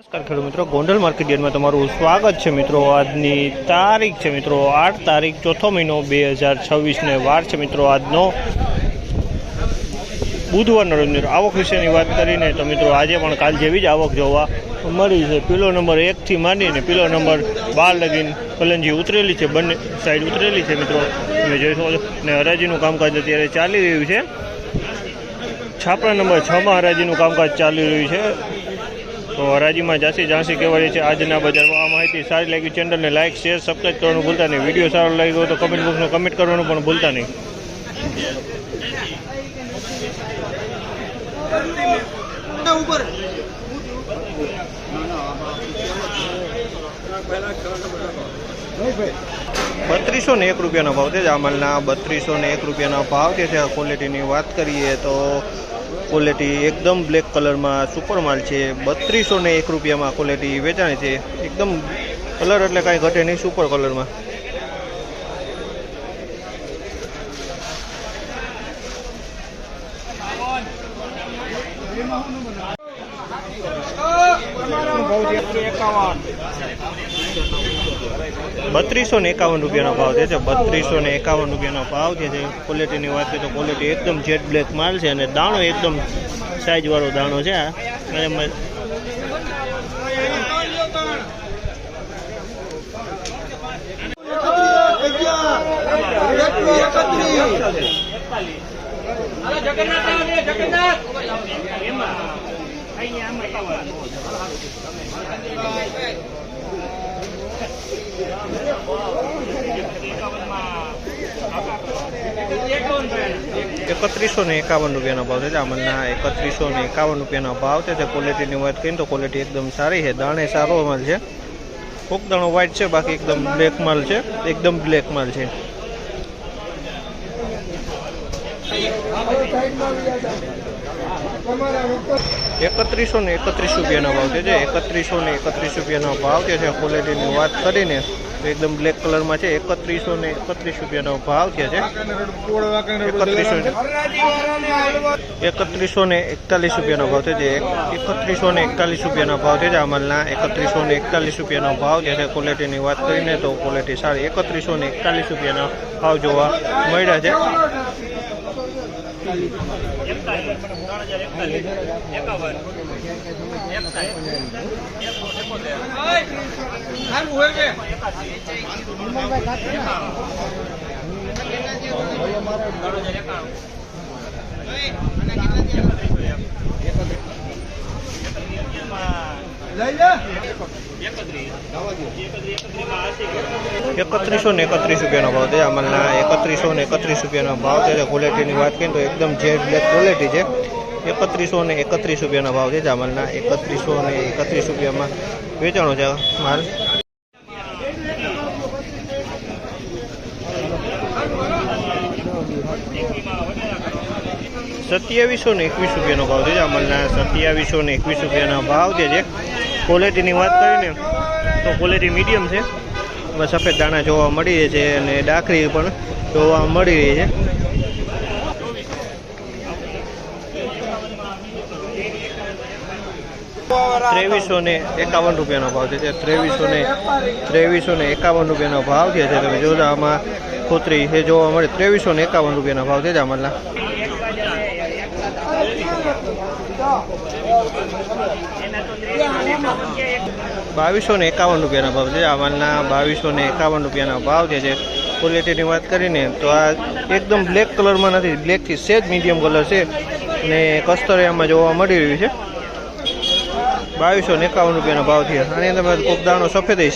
નમસ્કાર ખેડૂત મિત્રો, ગોંડલ માર્કેટ યાર્ડમાં તમારું સ્વાગત છે મિત્રો। આજની તારીખ છે મિત્રો 8 તારીખ ચોથો મહિનો 2026 ને વાર છે મિત્રો આજનો બુધવારનો રોજ। મિત્રો આવક વિશેની વાત કરીને તો મિત્રો આજે પણ કાલ જેવી જ આવક જોવા મળી છે। પીલો નંબર 1 થી માંડીને પીલો નંબર 12 લગીને પલંજી ઉતરેલી છે, બંને સાઈડ ઉતરેલી છે મિત્રો તમે જોઈ શકો છો। ને હરાજીનું કામકાજ અત્યારે ચાલી રહ્યું છે। છાપરા નંબર 6 માં હરાજીનું કામકાજ ચાલી રહ્યું છે। તો હરાજી में झांसी कहेवाय है। आज बजार में आ माहिती सारी लगी, चैनल ने लाइक शेयर सब्सक्राइब करने भूलता नहीं। वीडियो सारो लगे तो कमेंट बॉक्स में कमेंट करने पण भूलता नहीं। ₹3201 भाव थे। अमलना ₹3201 भाव थे। क्वॉलिटी की बात करिए तो क्वॉलिटी एकदम ब्लेक कलर में सुपर माल है। ₹3201 में क्वॉलिटी वेचाणी है। एकदम कलर एटले कई घटे नहीं, सुपर कलर में। ₹3251 भाव थे। ₹3251 भाव थे। क्वॉलिटी की बात करें तो क्वॉलिटी एकदम जेट ब्लेक माल है। दाणो एकदम साइज वाळो दाणो है। ₹3151 भाव थे। अमलना ₹3151 भाव थे। क्वॉलिटी की बात करें तो क्वॉलिटी एकदम सारी है। दाणे सारो माल है। कोक दाणो व्हाइट है, बाकी एकदम ब्लेक माल है। एकदम ब्लेक माल है। ₹3131 भाव थे। ₹3131 भाव थे। क्वॉलिटी की बात करीने तो एकदम ब्लेक कलर में है। ₹3131 भाव थे। ₹3141 भाव थे। ₹3141 भाव थे। अमलना ₹3141 भाव थे। क्वॉलिटी की बात करीने तो क्वॉलिटी सारी। ₹3141 भाव जोवा मळ्या छे। ₹3131 भाव थे। अमलना ₹3131 भाव थे। क्वॉलिटी की बात करें तो एकदम जेट ब्लेक क्वॉलिटी है। ₹3131 भाव थे। अमलना ₹3131 में वेचाणो है माल। ₹2721 भाव थे। अमलना ₹2721 भाव थे। क्वॉलिटी की बात करें तो क्वॉलिटी मीडियम है। सफेद दाणा जोवा मळी छे अने डाकरी पण जोवा मळी रही है। ₹2351 भाव थे। ₹2351 भाव थे। तमे जो आमां खोतरी है जोवा मळे। ₹2351 भाव थे। अमलना ₹2251 भाव थे। अमलना ₹2251 भाव थे। क्वॉलिटी की बात करीने तो आ एकदम ब्लेक कलर में नहीं, ब्लेक थी सेज मीडियम कलर है ने कस्तरिया में जोवा मळी रह्युं छे। ₹2251 भाव थे। आनी अंदर कोक दाणो सफेद है।